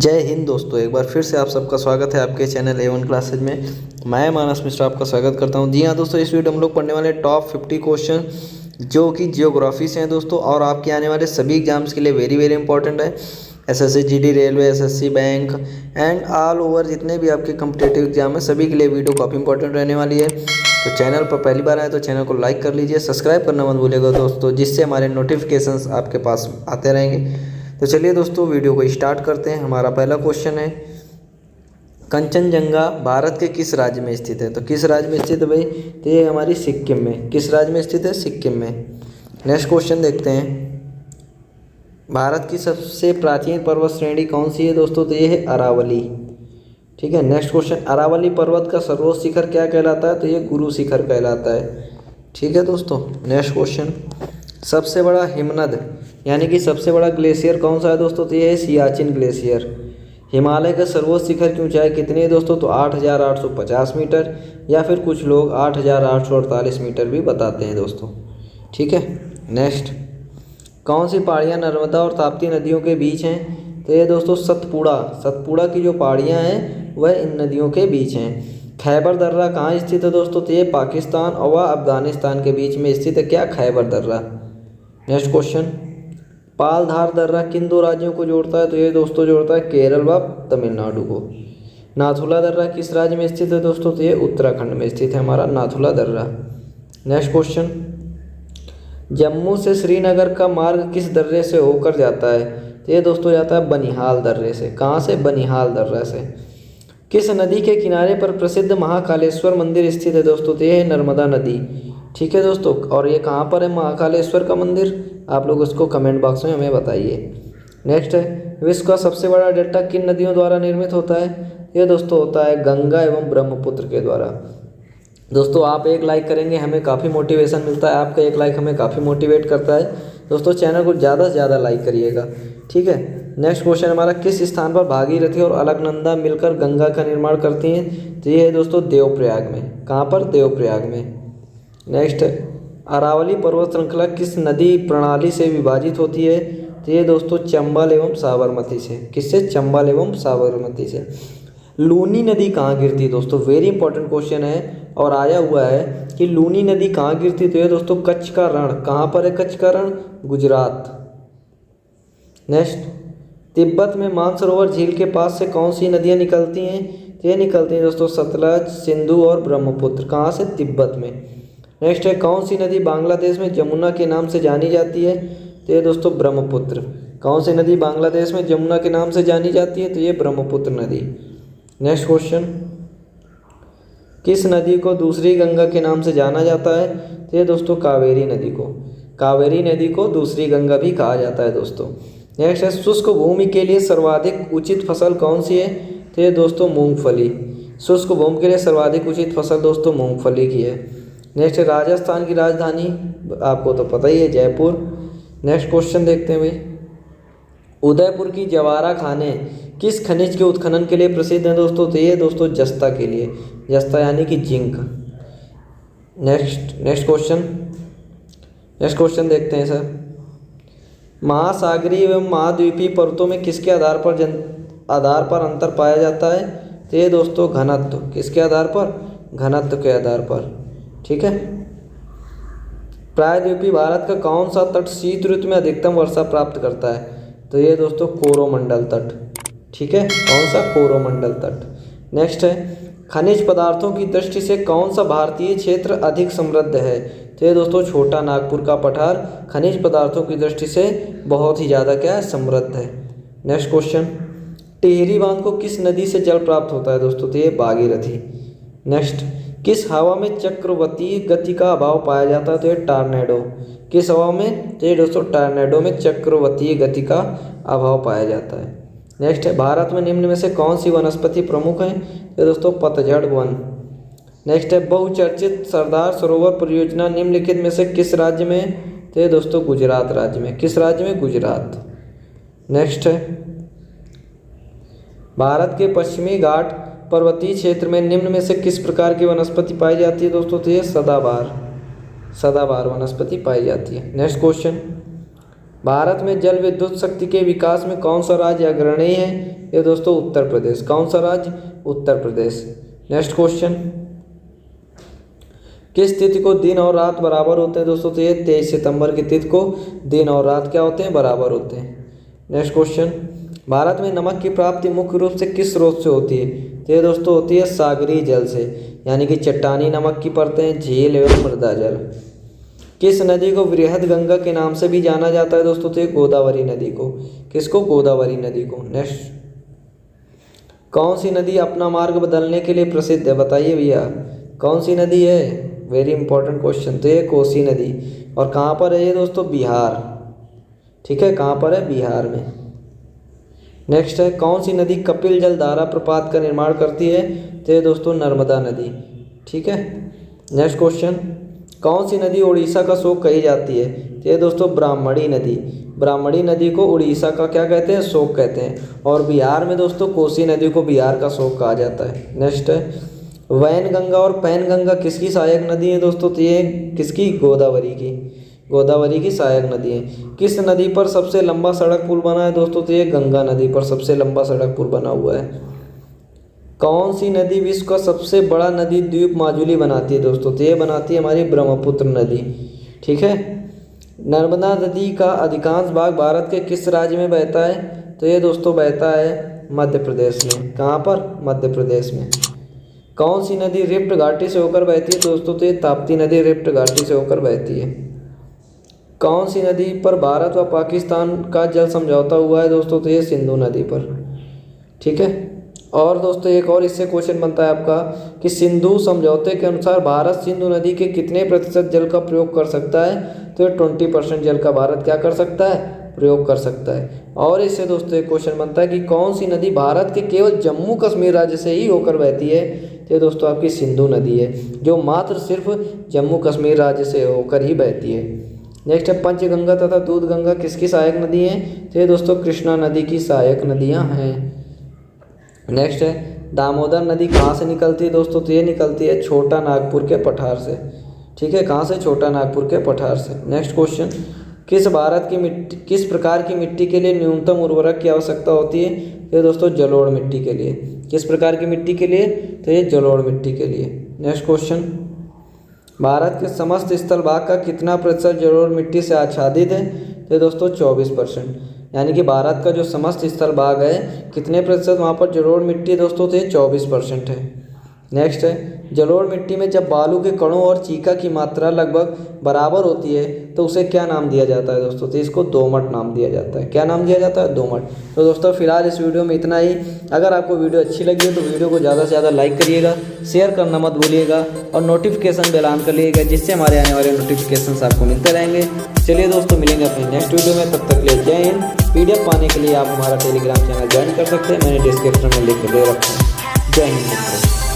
जय हिंद दोस्तों, एक बार फिर से आप सबका स्वागत है आपके चैनल A1 क्लासेज में। मैं मानस मिश्रा आपका स्वागत करता हूं। जी हाँ दोस्तों, इस वीडियो में हम लोग पढ़ने वाले टॉप 50 क्वेश्चन जो कि जियोग्राफी से हैं दोस्तों, और आपके आने वाले सभी एग्जाम्स के लिए वेरी इंपॉर्टेंट है। SSC GD, railway, SSC bank and all over जितने भी आपके कम्पिटेटिव एग्जाम है सभी के लिए वीडियो काफ़ी इंपॉर्टेंट रहने वाली है। तो चैनल पर पहली बार आए तो चैनल को लाइक कर लीजिए, सब्सक्राइब करना मत भूलिएगा दोस्तों, जिससे हमारे नोटिफिकेशंस आपके पास आते रहेंगे। तो चलिए दोस्तों, वीडियो को स्टार्ट करते हैं। हमारा पहला क्वेश्चन है, कंचनजंगा भारत के किस राज्य में स्थित है? तो किस राज्य में स्थित है भाई? तो ये हमारी सिक्किम में। किस राज्य में स्थित है? सिक्किम में। नेक्स्ट क्वेश्चन देखते हैं, भारत की सबसे प्राचीन पर्वत श्रेणी कौन सी है दोस्तों? तो ये है अरावली। ठीक है। नेक्स्ट क्वेश्चन, अरावली पर्वत का सर्वोच्च शिखर क्या कहलाता है? तो ये गुरु शिखर कहलाता है। ठीक है दोस्तों। नेक्स्ट क्वेश्चन, सबसे बड़ा हिमनद यानी कि सबसे बड़ा ग्लेशियर कौन सा है दोस्तों? तो ये है सियाचिन ग्लेशियर। हिमालय का सर्वोच्च शिखर की ऊंचाई कितनी है दोस्तों? तो 8,850 मीटर, या फिर कुछ लोग 8,848 मीटर भी बताते हैं दोस्तों। ठीक है। नेक्स्ट, कौन सी पहाड़ियाँ नर्मदा और ताप्ती नदियों के बीच हैं? तो ये दोस्तों सतपुड़ा की जो पहाड़ियाँ हैं वह इन नदियों के बीच हैं। खैबर दर्रा कहाँ स्थित है दोस्तों? तो ये पाकिस्तान और अफगानिस्तान के बीच में स्थित है। क्या? खैबर दर्रा। नेक्स्ट क्वेश्चन, पालधार दर्रा किन दो राज्यों को जोड़ता है? तो ये दोस्तों जोड़ता है केरल व तमिलनाडु को। नाथुला दर्रा किस राज्य में स्थित है दोस्तों? तो ये उत्तराखंड में स्थित है हमारा नाथुला दर्रा। नेक्स्ट क्वेश्चन, जम्मू से श्रीनगर का मार्ग किस दर्रे से होकर जाता है? तो ये दोस्तों जाता है बनिहाल दर्रे से। कहाँ से? बनिहाल दर्रा से। किस नदी के किनारे पर प्रसिद्ध महाकालेश्वर मंदिर स्थित है दोस्तों? तो ये है नर्मदा नदी। ठीक है दोस्तों। और ये कहाँ पर है महाकालेश्वर का मंदिर? आप लोग उसको कमेंट बॉक्स में हमें बताइए। नेक्स्ट है, विश्व का सबसे बड़ा डेल्टा किन नदियों द्वारा निर्मित होता है? ये दोस्तों होता है गंगा एवं ब्रह्मपुत्र के द्वारा। दोस्तों आप एक लाइक करेंगे हमें काफ़ी मोटिवेशन मिलता है, आपका एक लाइक हमें काफ़ी मोटिवेट करता है। दोस्तों चैनल को ज़्यादा से ज़्यादा लाइक करिएगा। ठीक है। नेक्स्ट क्वेश्चन हमारा, किस स्थान पर भागीरथी और अलकनंदा मिलकर गंगा का निर्माण करती हैं? तो ये है दोस्तों देवप्रयाग में। कहाँ पर? देवप्रयाग में। नेक्स्ट, अरावली पर्वत श्रृंखला किस नदी प्रणाली से विभाजित होती है? तो ये दोस्तों चंबल एवं साबरमती से। किससे? चंबल एवं साबरमती से। लूनी नदी कहाँ गिरती है दोस्तों? वेरी इंपॉर्टेंट क्वेश्चन है और आया हुआ है कि लूनी नदी कहाँ गिरती? तो ये दोस्तों कच्छ का रण। कहाँ पर है कच्छ का रण? गुजरात। नेक्स्ट, तिब्बत में मानसरोवर झील के पास से कौन सी नदियाँ निकलती हैं? तो ये निकलती हैं दोस्तों सतलज, सिंधु और ब्रह्मपुत्र। कहाँ से? तिब्बत में। नेक्स्ट है, कौन सी नदी बांग्लादेश में जमुना के नाम से जानी जाती है? तो ये दोस्तों ब्रह्मपुत्र। कौन सी नदी बांग्लादेश में जमुना के नाम से जानी जाती है? तो ये ब्रह्मपुत्र नदी। नेक्स्ट क्वेश्चन, किस नदी को दूसरी गंगा के नाम से जाना जाता है? तो ये दोस्तों कावेरी नदी को। कावेरी नदी को दूसरी गंगा भी कहा जाता है दोस्तों। नेक्स्ट है, शुष्क भूमि के लिए सर्वाधिक उचित फसल कौन सी है? तो ये दोस्तों मूंगफली। शुष्क भूमि के लिए सर्वाधिक उचित फसल दोस्तों मूंगफली की है। नेक्स्ट है, राजस्थान की राजधानी आपको तो पता ही है, जयपुर। नेक्स्ट क्वेश्चन देखते हैं भाई, उदयपुर की जवारा खाने किस खनिज के उत्खनन के लिए प्रसिद्ध हैं दोस्तों? तो ये दोस्तों जस्ता के लिए। जस्ता यानी कि जिंक। नेक्स्ट क्वेश्चन देखते हैं सर, महासागरीय एवं महाद्वीपीय पर्वतों में किसके आधार पर अंतर पाया जाता है? तो ये दोस्तों घनत्व। किसके आधार पर? घनत्व के आधार पर। ठीक है। प्रायद्वीपीय भारत का कौन सा तट शीत ऋतु में अधिकतम वर्षा प्राप्त करता है? तो ये दोस्तों कोरोमंडल तट। ठीक है। कौन सा? कोरोमंडल तट। नेक्स्ट है, खनिज पदार्थों की दृष्टि से कौन सा भारतीय क्षेत्र अधिक समृद्ध है? तो ये दोस्तों छोटा नागपुर का पठार खनिज पदार्थों की दृष्टि से बहुत ही ज़्यादा क्या है? समृद्ध है। नेक्स्ट क्वेश्चन, टिहरी बांध को किस नदी से जल प्राप्त होता है दोस्तों? तो ये भागीरथी। नेक्स्ट, किस हवा में चक्रवातीय गति का अभाव पाया जाता है? तो ये टॉर्नेडो। किस हवा में? तो ये दोस्तों टॉर्नेडो में चक्रवातीय गति का अभाव पाया जाता है। नेक्स्ट है, भारत में निम्न में से कौन सी वनस्पति प्रमुख है? तो दोस्तों पतझड़ वन। नेक्स्ट है, बहुचर्चित सरदार सरोवर परियोजना निम्नलिखित में से किस राज्य में है? तो ये दोस्तों गुजरात राज्य में। किस राज्य में? गुजरात। नेक्स्ट है, भारत के पश्चिमी घाट पर्वतीय क्षेत्र में निम्न में से किस प्रकार की वनस्पति पाई जाती है दोस्तों? तो ये सदाबहार वनस्पति पाई जाती है। नेक्स्ट क्वेश्चन, भारत में जल विद्युत शक्ति के विकास में कौन सा राज्य अग्रणी है? ये दोस्तों उत्तर प्रदेश। कौन सा राज्य? उत्तर प्रदेश। नेक्स्ट क्वेश्चन, किस तिथि को दिन और रात बराबर होते हैं दोस्तों? तो ये 23 सितंबर की तिथि को दिन और रात क्या होते हैं? बराबर होते हैं। नेक्स्ट क्वेश्चन, भारत में नमक की प्राप्ति मुख्य रूप से किस स्रोत से होती है? तो ये दोस्तों होती है सागरीय जल से, यानी कि चट्टानी नमक की परतें, झील एवं मृदा जल। किस नदी को वृहद गंगा के नाम से भी जाना जाता है दोस्तों? तो ये गोदावरी नदी को। किसको? गोदावरी नदी को। नेक्स्ट, कौन सी नदी अपना मार्ग बदलने के लिए प्रसिद्ध है? बताइए भैया, कौन सी नदी है? Very important question. तो ये कोसी नदी। और कहाँ पर है ये दोस्तों? बिहार। ठीक है, कहाँ पर है? बिहार में। नेक्स्ट है, कौन सी नदी कपिल जल धारा प्रपात का निर्माण करती है? तो ये दोस्तों नर्मदा नदी। ठीक है। नेक्स्ट क्वेश्चन, कौन सी नदी उड़ीसा का शोक कही जाती है? तो ये दोस्तों ब्राह्मणी नदी। ब्राह्मणी नदी को उड़ीसा का क्या कहते हैं? शोक कहते हैं। और बिहार में दोस्तों कोसी नदी को बिहार का शोक कहा जाता है। नेक्स्ट है, वैनगंगा और पैनगंगा किसकी सहायक नदी है दोस्तों? तो ये किसकी? गोदावरी की। गोदावरी की सहायक नदी है। किस नदी पर सबसे लंबा सड़क पुल बना है दोस्तों? तो ये गंगा नदी पर सबसे लंबा सड़क पुल बना हुआ है। कौन सी नदी विश्व का सबसे बड़ा नदी द्वीप माजुली बनाती है दोस्तों? तो ये बनाती है हमारी ब्रह्मपुत्र नदी। ठीक है। नर्मदा नदी का अधिकांश भाग भारत के किस राज्य में बहता है? तो ये दोस्तों बहता है मध्य प्रदेश में। कहाँ पर? मध्य प्रदेश में। कौन सी नदी रिफ्ट घाटी से होकर बहती है दोस्तों? तो ये ताप्ती नदी रिफ्ट घाटी से होकर बहती है। कौन सी नदी पर भारत व पाकिस्तान का जल समझौता हुआ है दोस्तों? तो ये सिंधु नदी पर। ठीक है। और दोस्तों एक और इससे क्वेश्चन बनता है आपका कि सिंधु समझौते के अनुसार भारत सिंधु नदी के कितने प्रतिशत जल का प्रयोग कर सकता है? तो ये 20% जल का भारत क्या कर सकता है? प्रयोग कर सकता है। और इससे दोस्तों एक क्वेश्चन बनता है कि कौन सी नदी भारत के केवल जम्मू कश्मीर राज्य से ही होकर बहती है? तो ये दोस्तों आपकी सिंधु नदी है, जो मात्र सिर्फ जम्मू कश्मीर राज्य से होकर ही बहती है। नेक्स्ट है, पंचगंगा तथा दूधगंगा किसकी सहायक नदी है? तो ये दोस्तों कृष्णा नदी की सहायक नदियाँ हैं। नेक्स्ट है, दामोदर नदी कहाँ से निकलती है दोस्तों? तो ये निकलती है छोटा नागपुर के पठार से। ठीक है, कहाँ से? छोटा नागपुर के पठार से। नेक्स्ट क्वेश्चन, किस प्रकार की मिट्टी के लिए न्यूनतम उर्वरक की आवश्यकता होती है? ये दोस्तों जलोढ़ मिट्टी के लिए। किस प्रकार की मिट्टी के लिए? तो ये जलोढ़ मिट्टी के लिए। नेक्स्ट क्वेश्चन, भारत के समस्त स्थल भाग का कितना प्रतिशत जलोढ़ मिट्टी से आच्छादित है? तो दोस्तों 24%। यानी कि भारत का जो समस्त स्थल भाग है कितने प्रतिशत वहाँ पर जलोढ़ मिट्टी है दोस्तों? तो ये 24% है। नेक्स्ट है, जलोढ़ मिट्टी में जब बालू के कणों और चीका की मात्रा लगभग बराबर होती है तो उसे क्या नाम दिया जाता है दोस्तों? तो इसको दोमट नाम दिया जाता है। क्या नाम दिया जाता है? दोमट। तो दोस्तों फिलहाल इस वीडियो में इतना ही। अगर आपको वीडियो अच्छी लगी हो तो वीडियो को ज़्यादा से ज़्यादा लाइक करिएगा, शेयर करना मत भूलिएगा और नोटिफिकेशन बेल ऑन कर लीजिएगा, जिससे हमारे आने वाले नोटिफिकेशन आपको मिलते रहेंगे। चलिए दोस्तों, मिलेंगे अपने नेक्स्ट वीडियो में। तब तक के लिए जय हिंद। PDF पाने के लिए आप हमारा टेलीग्राम चैनल ज्वाइन कर सकते हैं, मैंने डिस्क्रिप्शन में लिख के दे रखा है। जय हिंद मित्रों।